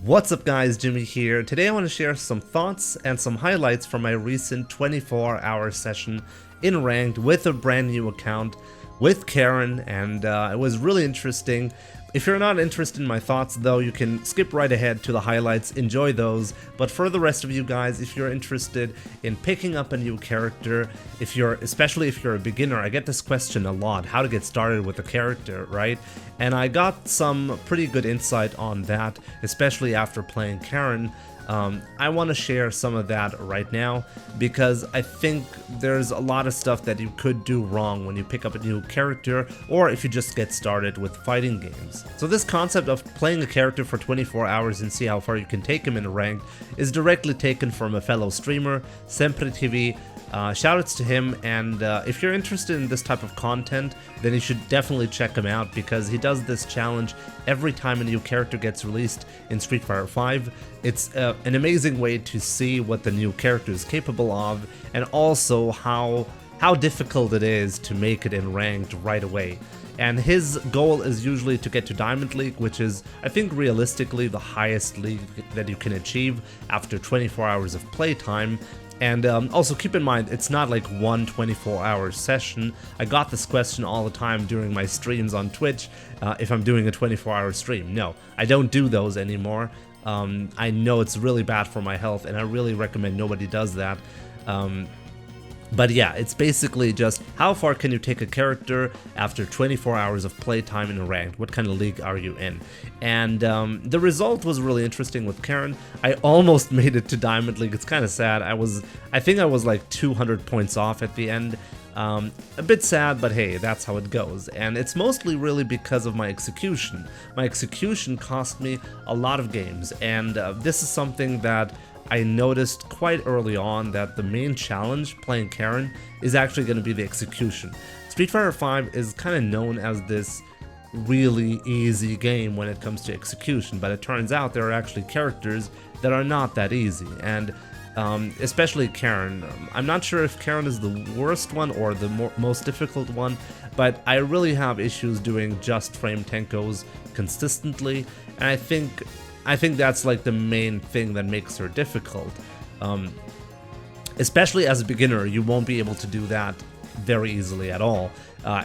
What's up guys, Jimmy here. Today I want to share some thoughts and some highlights from my recent 24-hour session in Ranked with a brand new account with Karin, and it was really interesting. If you're not interested in my thoughts though, you can skip right ahead to the highlights, enjoy those. But for the rest of you guys, if you're interested in picking up a new character, especially if you're a beginner, I get this question a lot, how to get started with a character, right? And I got some pretty good insight on that, especially after playing Karin. I want to share some of that right now because I think there's a lot of stuff that you could do wrong when you pick up a new character or if you just get started with fighting games. So this concept of playing a character for 24 hours and see how far you can take him in a ranked is directly taken from a fellow streamer, Sempre TV. Shoutouts to him, and if you're interested in this type of content, then you should definitely check him out because he does this challenge every time a new character gets released in Street Fighter V. It's an amazing way to see what the new character is capable of, and also how difficult it is to make it in Ranked right away. And his goal is usually to get to Diamond League, which is, I think, realistically the highest league that you can achieve after 24 hours of playtime. And also keep in mind, it's not like one 24-hour session. I got this question all the time during my streams on Twitch, if I'm doing a 24-hour stream. No, I don't do those anymore. I know it's really bad for my health, and I really recommend nobody does that. But yeah, it's basically just how far can you take a character after 24 hours of playtime in a ranked? What kind of league are you in? And the result was really interesting with Karin. I almost made it to Diamond League. It's kind of sad. I think I was like 200 points off at the end. A bit sad, but hey, that's how it goes. And it's mostly really because of my execution. My execution cost me a lot of games, and this is something that I noticed quite early on, that the main challenge playing Karin is actually going to be the execution. Street Fighter V is kind of known as this really easy game when it comes to execution, but it turns out there are actually characters that are not that easy, and especially Karin. I'm not sure if Karin is the worst one or the most difficult one, but I really have issues doing just frame tenkos consistently, and I think that's like the main thing that makes her difficult. Especially as a beginner, you won't be able to do that very easily at all.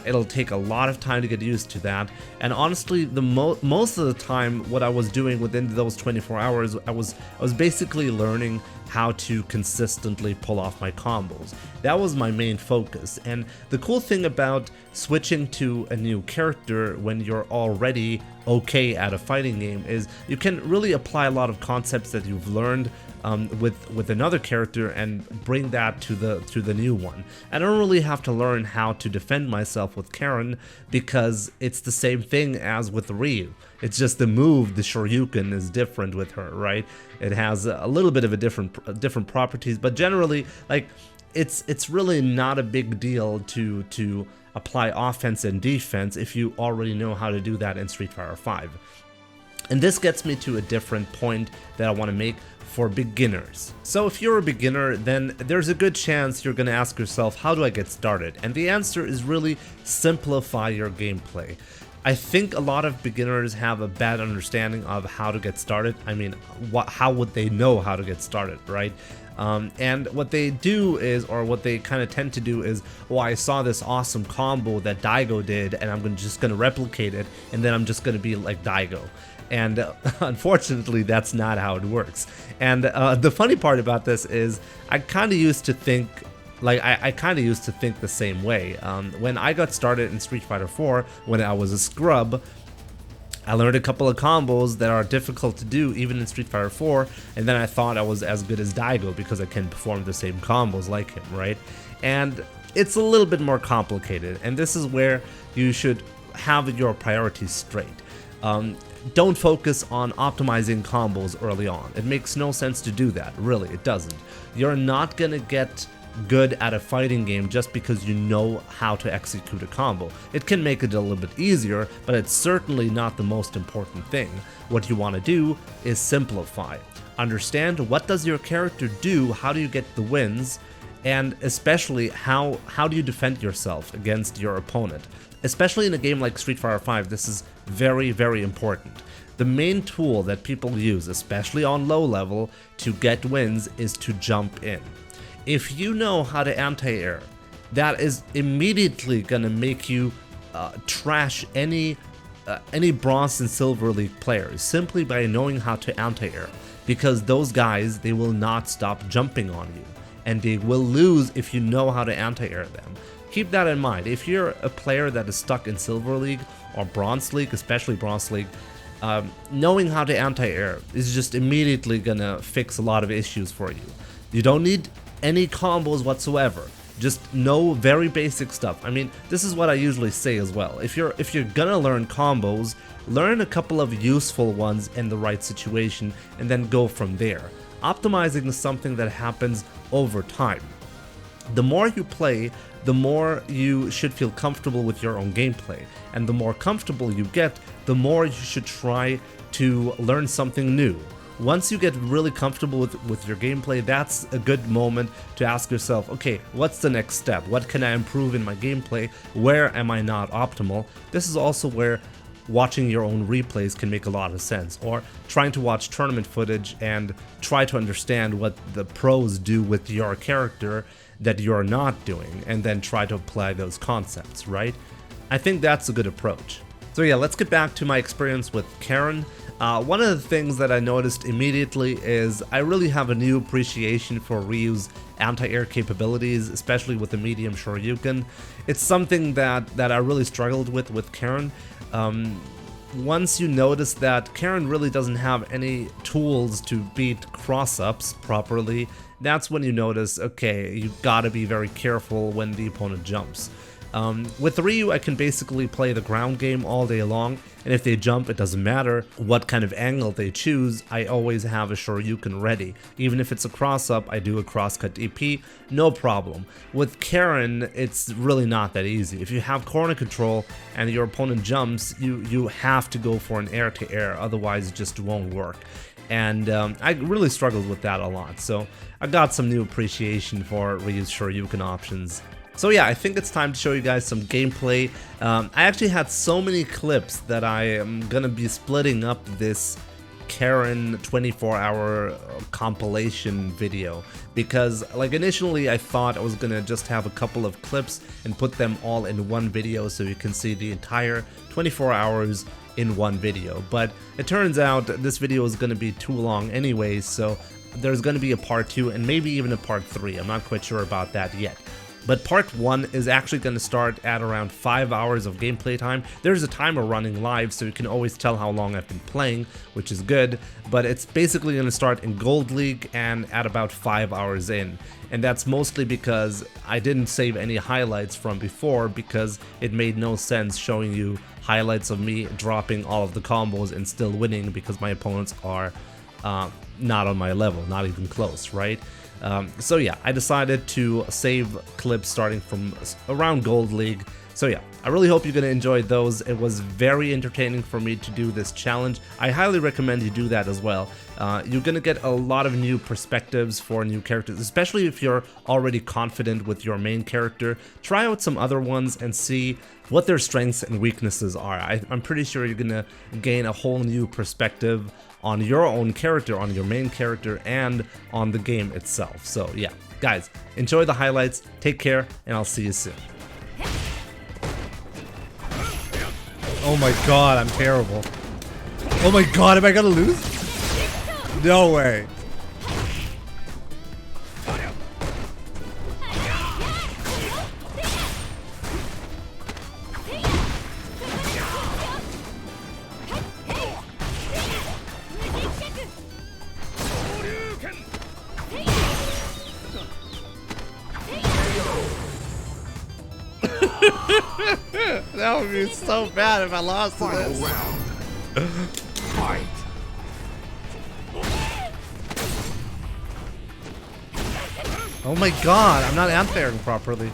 It'll take a lot of time to get used to that, and honestly, most of the time what I was doing within those 24 hours, I was basically learning how to consistently pull off my combos. That was my main focus, and the cool thing about switching to a new character when you're already okay at a fighting game is you can really apply a lot of concepts that you've learned with another character and bring that to the new one. I don't really have to learn how to defend myself with Karin because it's the same thing as with Ryu. It's just the move, the Shoryuken, is different with her, right? It has a little bit of a different properties, but generally, like, it's really not a big deal to apply offense and defense if you already know how to do that in Street Fighter V. And this gets me to a different point that I want to make for beginners. So if you're a beginner, then there's a good chance you're going to ask yourself, how do I get started? And the answer is really simplify your gameplay. I think a lot of beginners have a bad understanding of how to get started. I mean, how would they know how to get started, right? And what they do is, or what they kind of tend to do is, oh, I saw this awesome combo that Daigo did, and I'm just going to replicate it, and then I'm just going to be like Daigo. And unfortunately, that's not how it works. And the funny part about this is, I kind of used to think, the same way. When I got started in Street Fighter 4, when I was a scrub, I learned a couple of combos that are difficult to do even in Street Fighter 4, and then I thought I was as good as Daigo because I can perform the same combos like him, right? And it's a little bit more complicated, and this is where you should have your priorities straight. Don't focus on optimizing combos early on. It makes no sense to do that, really, it doesn't. You're not gonna get good at a fighting game just because you know how to execute a combo. It can make it a little bit easier, but it's certainly not the most important thing. What you want to do is simplify. Understand what does your character do, how do you get the wins, and especially how do you defend yourself against your opponent. Especially in a game like Street Fighter V, this is very, very important. the main tool that people use, especially on low level, to get wins is to jump in. If you know how to anti-air, that is immediately gonna make you trash any Bronze and Silver League players simply by knowing how to anti-air, because those guys, they will not stop jumping on you, and they will lose if you know how to anti-air them. Keep that in mind. If you're a player that is stuck in Silver League or Bronze League, especially Bronze League, knowing how to anti-air is just immediately gonna fix a lot of issues for you. You don't need any combos whatsoever. Just know very basic stuff. I mean, this is what I usually say as well. If you're gonna learn combos, learn a couple of useful ones in the right situation and then go from there. Optimizing is something that happens over time. The more you play, the more you should feel comfortable with your own gameplay, and the more comfortable you get, the more you should try to learn something new. Once you get really comfortable with your gameplay, that's a good moment to ask yourself, okay, what's the next step? What can I improve in my gameplay? Where am I not optimal? This is also where watching your own replays can make a lot of sense, or trying to watch tournament footage and try to understand what the pros do with your character that you're not doing, and then try to apply those concepts, right? I think that's a good approach. So yeah, let's get back to my experience with Karin. One of the things that I noticed immediately is I really have a new appreciation for Ryu's anti-air capabilities, especially with the medium Shoryuken. It's something that I really struggled with Karin. Once you notice that Karin really doesn't have any tools to beat cross-ups properly, that's when you notice, okay, you gotta be very careful when the opponent jumps. With Ryu, I can basically play the ground game all day long, and if they jump, it doesn't matter what kind of angle they choose, I always have a Shoryuken ready. Even if it's a cross-up, I do a cross-cut EP, no problem. With Karin, it's really not that easy. If you have corner control and your opponent jumps, you have to go for an air-to-air, otherwise it just won't work. And I really struggled with that a lot, so I got some new appreciation for Ryu's Shoryuken options. So yeah, I think it's time to show you guys some gameplay. I actually had so many clips that I am gonna be splitting up this Karin 24-hour compilation video, because like initially I thought I was gonna just have a couple of clips and put them all in one video so you can see the entire 24 hours in one video, but it turns out this video is gonna be too long anyways, so there's gonna be a part 2 and maybe even a part 3. I'm not quite sure about that yet. But part 1 is actually going to start at around 5 hours of gameplay time. There's a timer running live, so you can always tell how long I've been playing, which is good. But it's basically going to start in Gold League and at about 5 hours in. And that's mostly because I didn't save any highlights from before, because it made no sense showing you highlights of me dropping all of the combos and still winning because my opponents are not on my level, not even close, right? So yeah, I decided to save clips starting from around Gold League. So yeah, I really hope you're gonna enjoy those. It was very entertaining for me to do this challenge. I highly recommend you do that as well. You're gonna get a lot of new perspectives for new characters, especially if you're already confident with your main character. Try out some other ones and see what their strengths and weaknesses are. I'm pretty sure you're gonna gain a whole new perspective on your own character, on your main character, and on the game itself. So yeah, guys, enjoy the highlights, take care, and I'll see you soon. Oh my god, I'm terrible. Oh my god, am I gonna lose? No way. That would be so bad if I lost to this. Fight. Oh my god, I'm not anti-airing properly.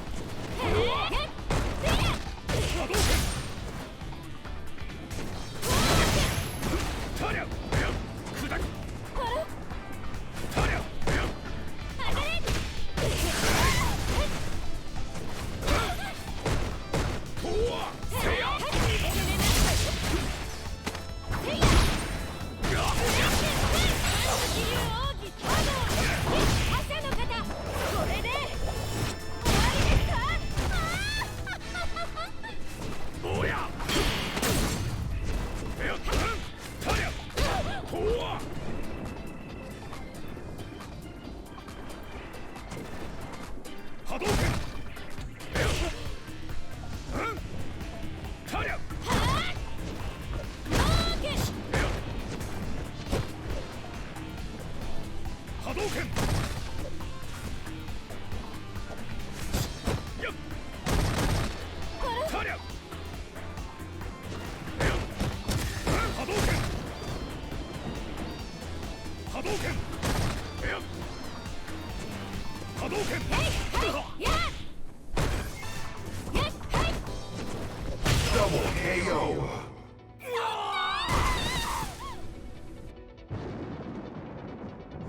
Double KO.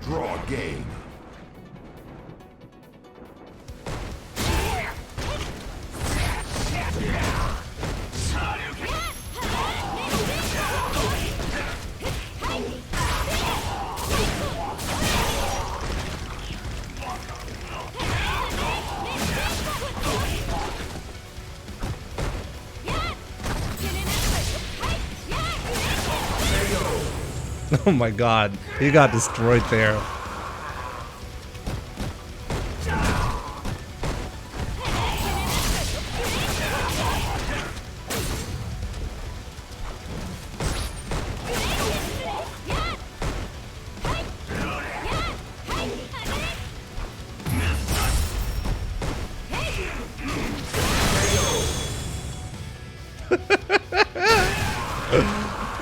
Draw game. Oh my god, he got destroyed there.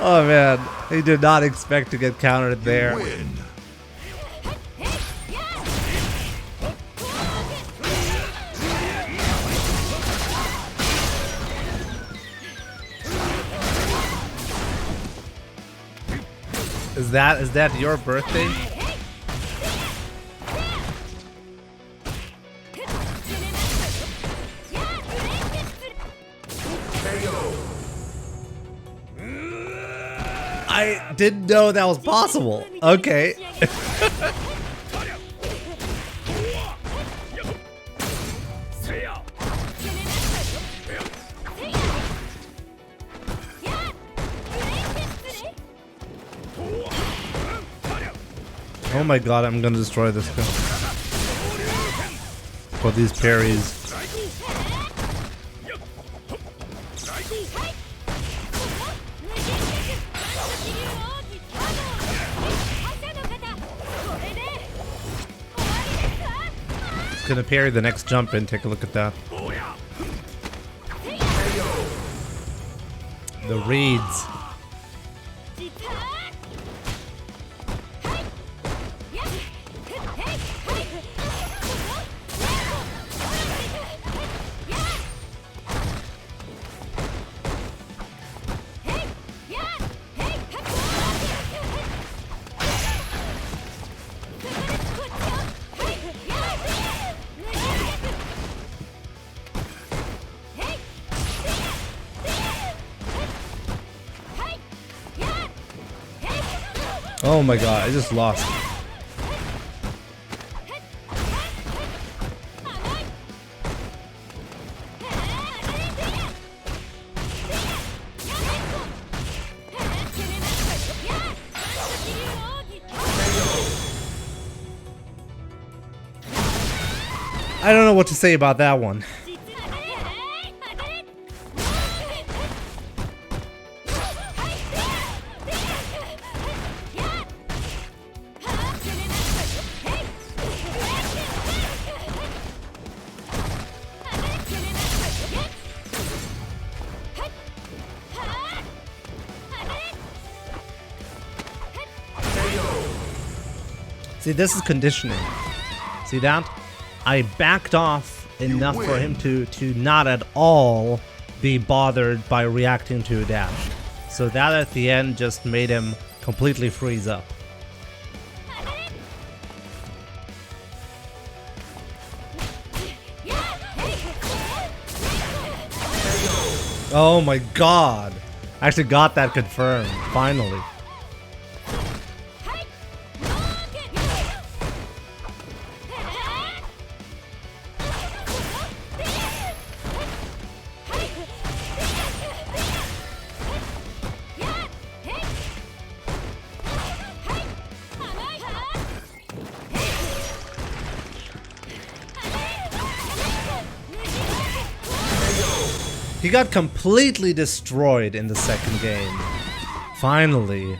Oh man, he did not expect to get countered there. Win. Is that your birthday? I didn't know that was possible. Okay. Oh my god, I'm gonna destroy this guy. For these parries. Gonna parry the next jump and take a look at that. The reads. Oh my god, I just lost. I don't know what to say about that one. See, this is conditioning. See that? I backed off enough for him to not at all be bothered by reacting to a dash. So that at the end just made him completely freeze up. Oh my god! I actually got that confirmed, finally. He got completely destroyed in the second game. Finally.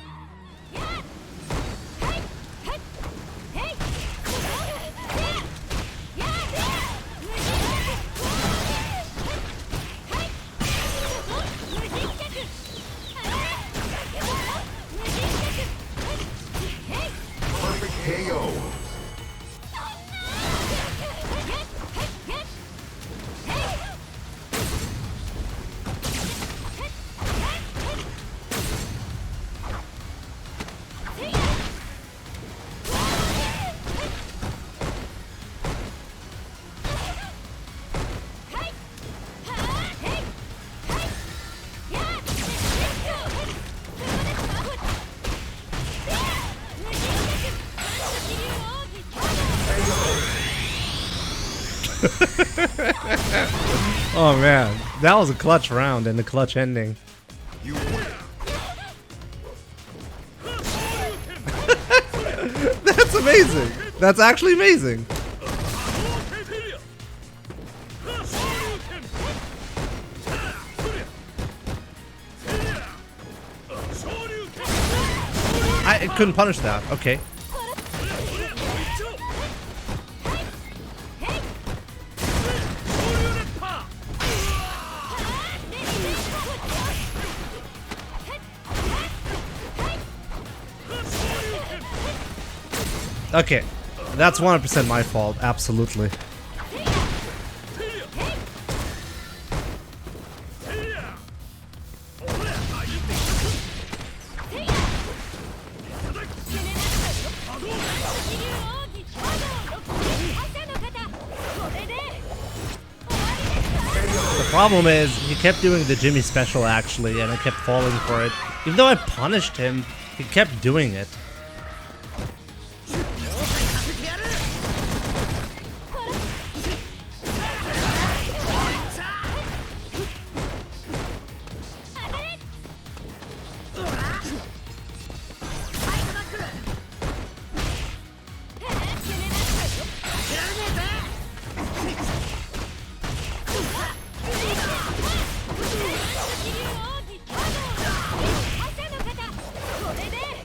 KO. Oh man, that was a clutch round and a clutch ending. You win. That's amazing. That's actually amazing. I couldn't punish that. Okay. Okay, that's 100% my fault, absolutely. The problem is, he kept doing the Jimmy special actually, and I kept falling for it. Even though I punished him, he kept doing it.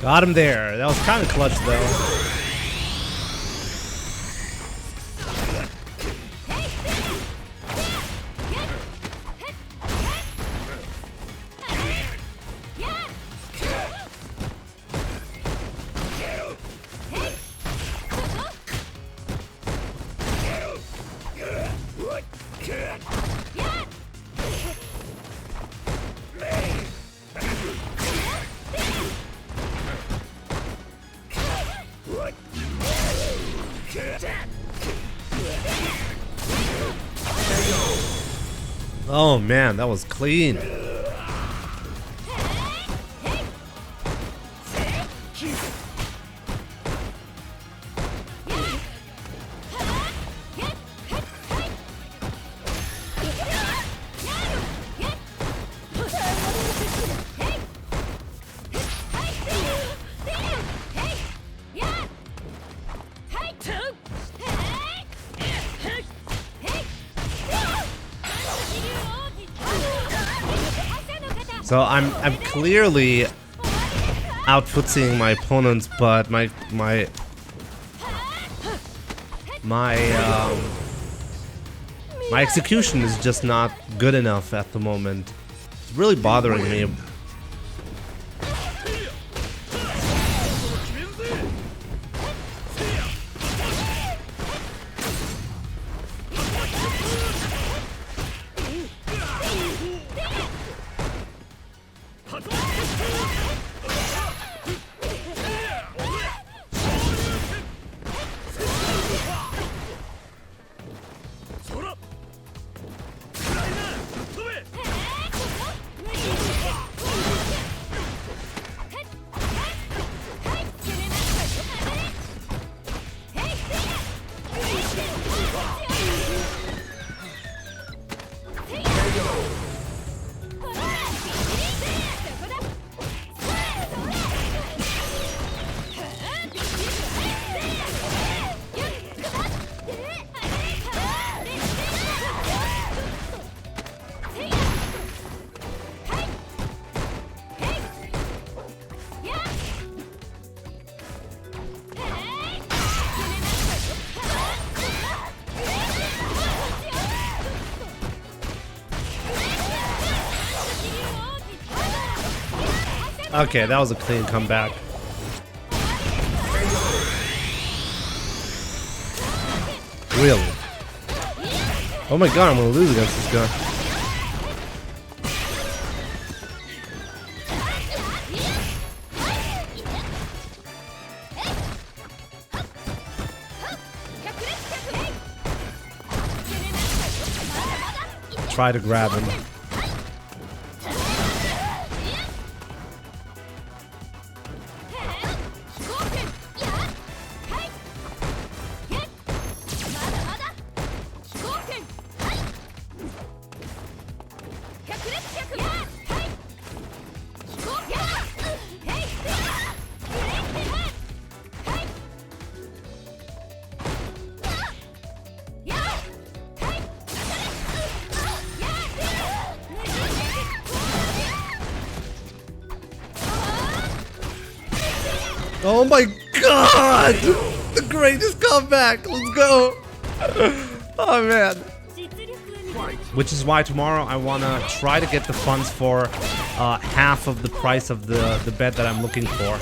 Got him there. That was kind of clutch though. Oh man, that was clean. So I'm clearly outfootseeing my opponents, but my execution is just not good enough at the moment. It's really bothering me. Okay, that was a clean comeback. Really? Oh my god, I'm gonna lose against this guy. Try to grab him. Oh my god! The greatest comeback! Let's go! Oh man. Which is why tomorrow I wanna try to get the funds for half of the price of the bet that I'm looking for.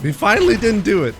We finally didn't do it.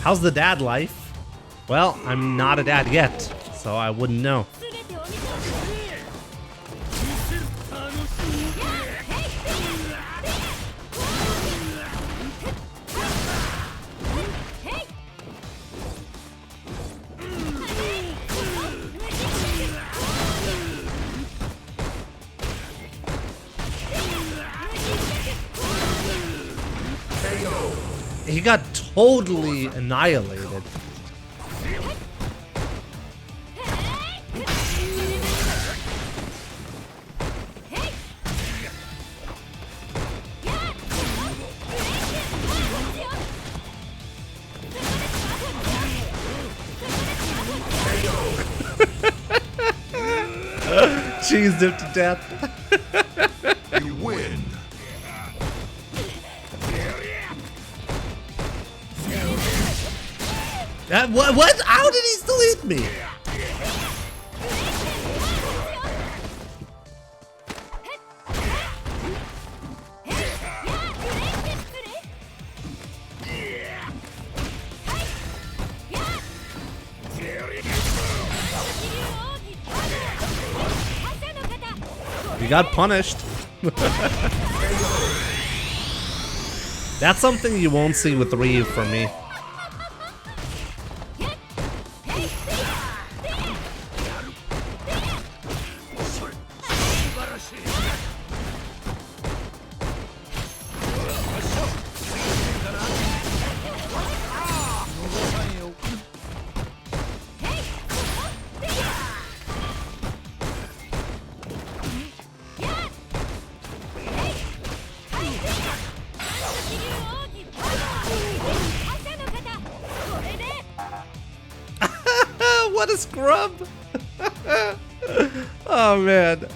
How's the dad life? Well, I'm not a dad yet, so I wouldn't know. He got totally annihilated. Cheesed him to death. You win. What? How did he still hit me? You got punished. That's something you won't see with Ryu from me. What a scrub! Oh man.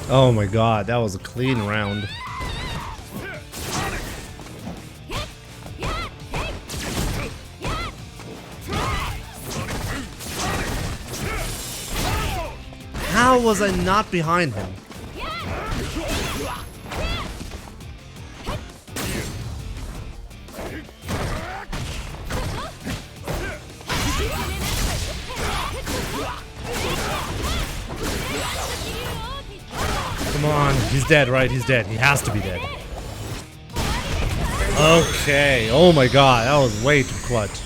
Oh my god, that was a clean round. How was I not behind him? Come on, he's dead, right? He's dead. He has to be dead. Okay, oh my god, that was way too clutch.